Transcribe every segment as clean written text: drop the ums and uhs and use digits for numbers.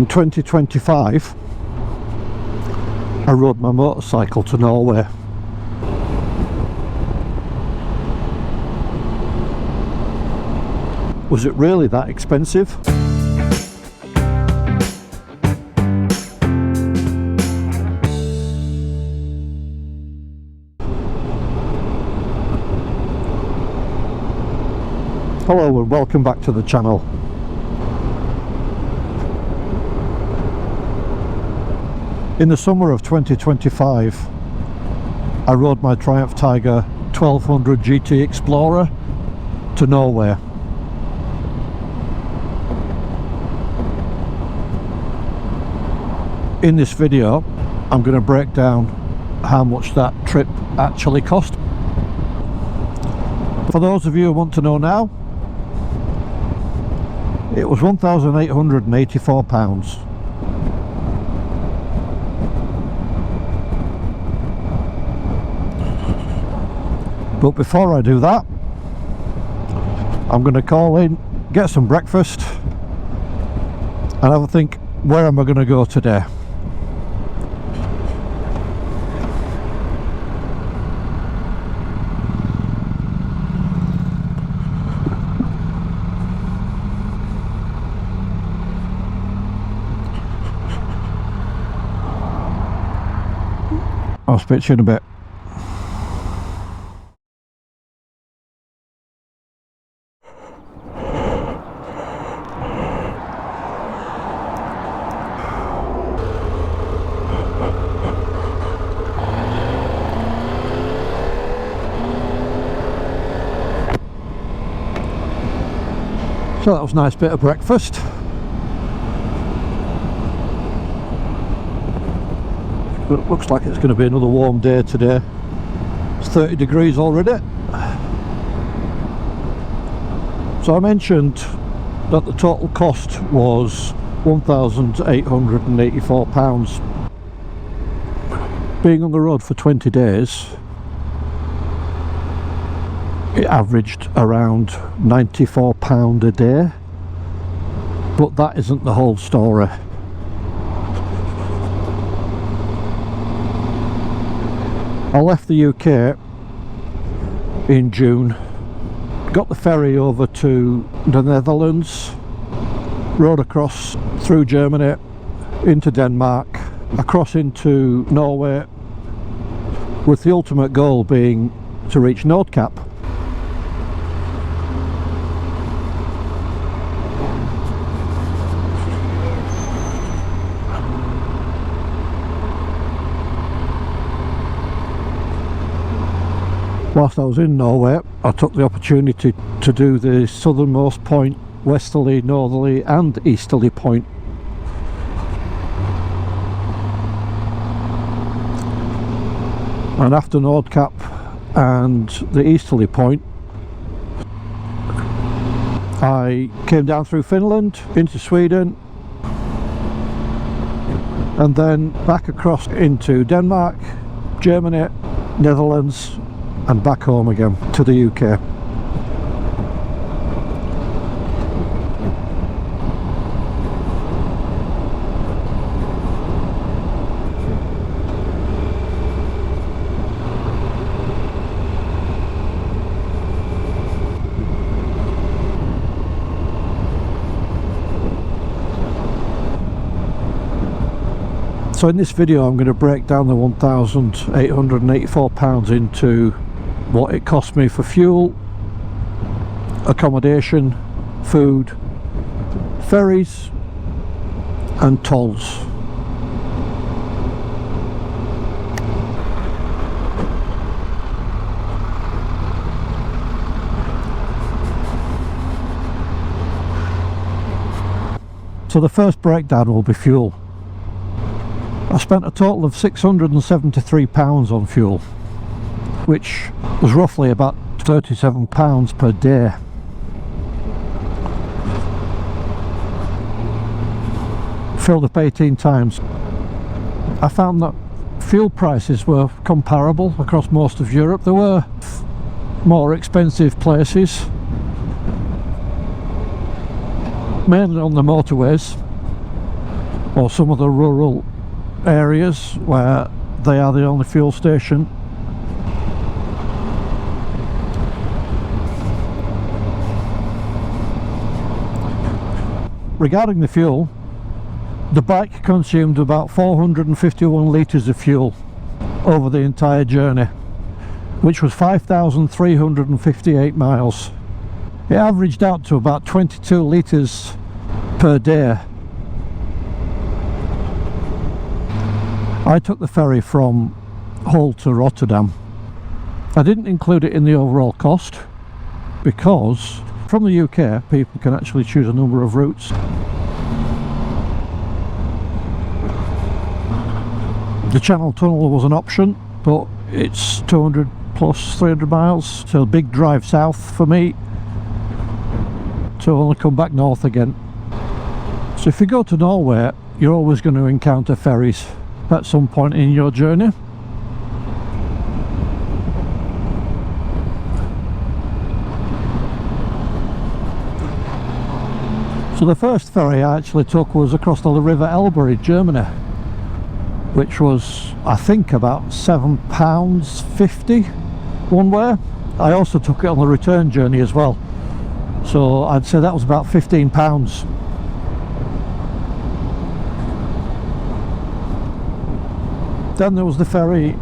in 2025 I rode my motorcycle to Norway. Was it really that expensive? Hello and welcome back to the channel. In the summer of 2025 I rode my Triumph Tiger 1200 GT Explorer to Norway. In this video I'm going to break down how much that trip actually cost. For those of you who want to know now, it was £1,884. But before I do that, I'm going to call in, get some breakfast and have a think, where am I going to go today? I'll speak to you in a bit. So that was a nice bit of breakfast. But it looks like it's going to be another warm day today. It's 30 degrees already. So I mentioned that the total cost was £1,884. Being on the road for 20 days, it averaged around £94 a day. But that isn't the whole story. I left the UK in June, got the ferry over to the Netherlands, rode across through Germany into Denmark, across into Norway, with the ultimate goal being to reach Nordkapp. Whilst I was in Norway, I took the opportunity to do the southernmost point, westerly, northerly and easterly point. And after Nordkapp and the easterly point, I came down through Finland into Sweden and then back across into Denmark, Germany, Netherlands and back home again to the UK. So in this video I'm going to break down the £1,884 into what it cost me for fuel, accommodation, food, ferries and tolls. So the first breakdown will be fuel. I spent a total of £673 on fuel, which was roughly about £37 per day. Filled up 18 times. I found that fuel prices were comparable across most of Europe. There were more expensive places, mainly on the motorways, or some of the rural areas where they are the only fuel station. Regarding the fuel, the bike consumed about 451 litres of fuel over the entire journey, which was 5,358 miles. It averaged out to about 22 litres per day. I took the ferry from Hull to Rotterdam. I didn't include it in the overall cost because from the UK people can actually choose a number of routes. The Channel Tunnel was an option, but it's 200 plus 300 miles, so a big drive south for me to only come back north again. So if you go to Norway, you're always going to encounter ferries at some point in your journey. So the first ferry I actually took was across the river Elbe in Germany, which was, I think, about £7.50 one way. I also took it on the return journey as well, so I'd say that was about £15. Then there was the ferry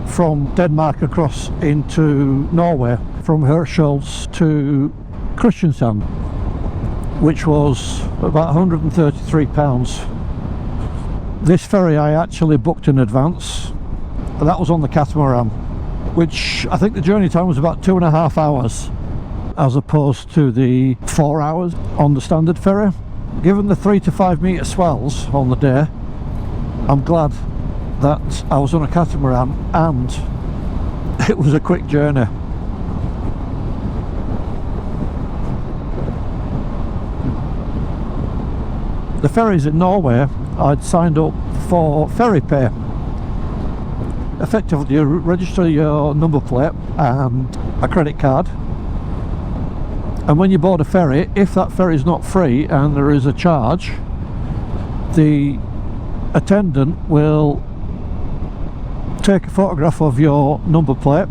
from Denmark across into Norway, from Hirtshals to Kristiansand, which was about £133. This ferry I actually booked in advance, and that was on the catamaran, which I think the journey time was about 2.5 hours as opposed to the 4 hours on the standard ferry. Given the 3 to 5 metre swells on the day, I'm glad that I was on a catamaran and it was a quick journey. The ferries in Norway, I'd signed up for FerryPay. Effectively, you register your number plate and a credit card, and when you board a ferry, if that ferry is not free and there is a charge, the attendant will take a photograph of your number plate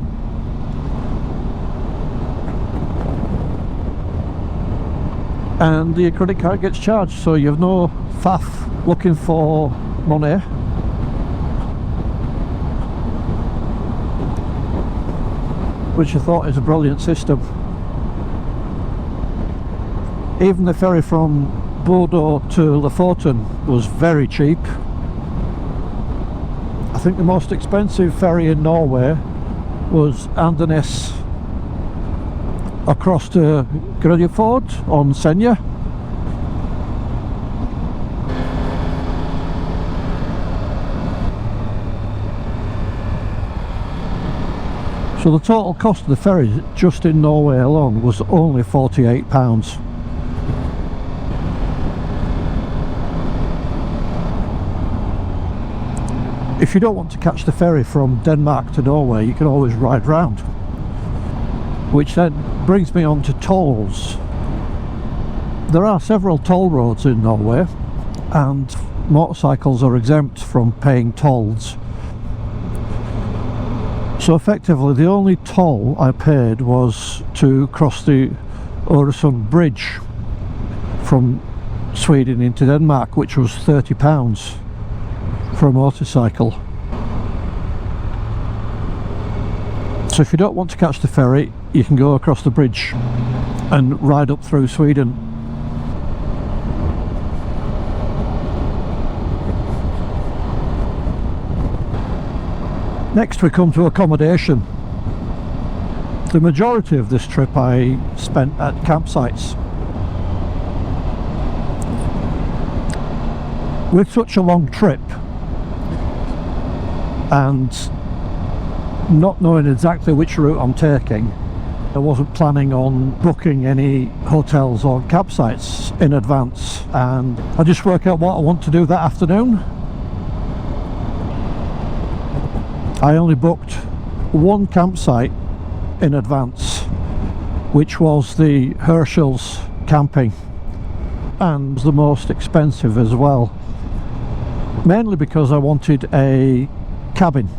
and the credit card gets charged, so you have no faff looking for money. Which I thought is a brilliant system. Even the ferry from Bordeaux to Lofoten was very cheap. I think the most expensive ferry in Norway was Andenes across to Grødefjord on Senja. So the total cost of the ferry just in Norway alone was only £48. If you don't want to catch the ferry from Denmark to Norway, you can always ride round. Which then brings me on to tolls. There are several toll roads in Norway, and motorcycles are exempt from paying tolls. So effectively the only toll I paid was to cross the Øresund Bridge from Sweden into Denmark, which was £30 for a motorcycle. So if you don't want to catch the ferry, you can go across the bridge and ride up through Sweden. Next we come to accommodation. The majority of this trip I spent at campsites. With such a long trip and not knowing exactly which route I'm taking, I wasn't planning on booking any hotels or campsites in advance, and I just work out what I want to do that afternoon. I only booked one campsite in advance, which was the Hirtshals Camping, and the most expensive as well. mainly because I wanted a cabin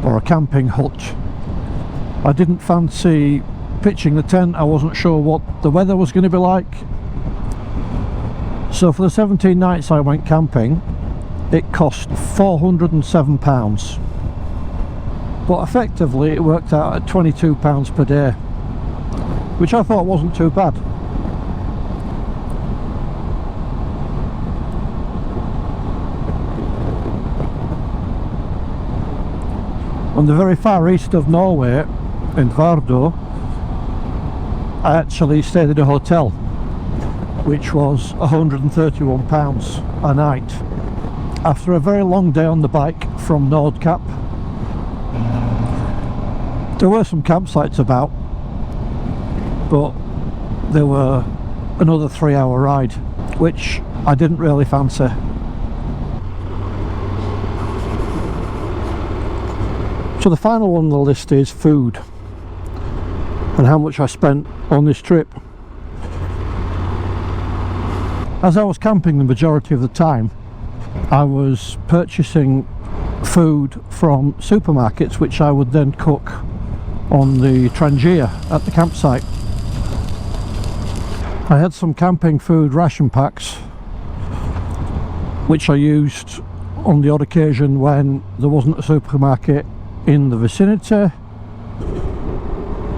or a camping hut. I didn't fancy pitching the tent. I wasn't sure what the weather was going to be like. So for the 17 nights I went camping, it cost £407, but effectively it worked out at £22 per day, which I thought wasn't too bad. On the very far east of Norway, in Vardø, I actually stayed in a hotel, which was £131 a night. After a very long day on the bike from Nordkapp, there were some campsites about, but there were another 3-hour ride, which I didn't really fancy. So the final one on the list is food and how much I spent on this trip. As I was camping the majority of the time, I was purchasing food from supermarkets, which I would then cook on the trangia at the campsite. I had some camping food ration packs, which I used on the odd occasion when there wasn't a supermarket in the vicinity,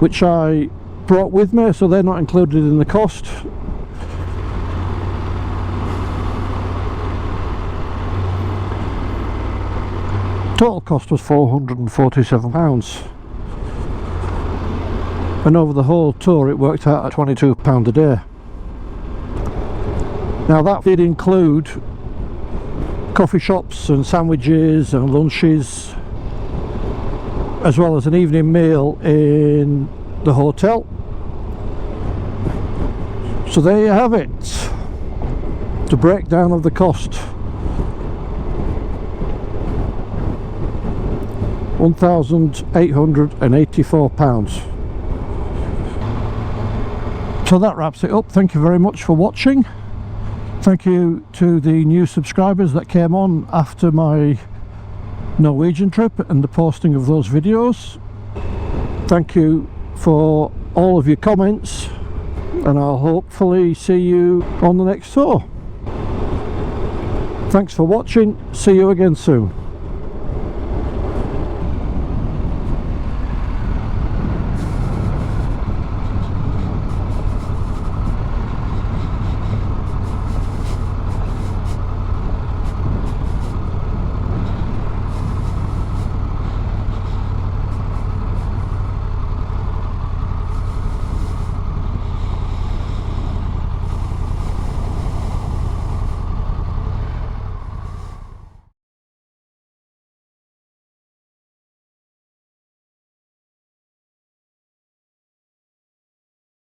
which I brought with me, so they're not included in the cost. Total cost was £447, and over the whole tour it worked out at £22 a day. Now that did include coffee shops and sandwiches and lunches, as well as an evening meal in the hotel. So there you have it, the breakdown of the cost. £1,884. So that wraps it up. Thank you very much for watching. Thank you to the new subscribers that came on after my Norwegian trip and the posting of those videos. Thank you for all of your comments, and I'll hopefully see you on the next tour. Thanks for watching. See you again soon.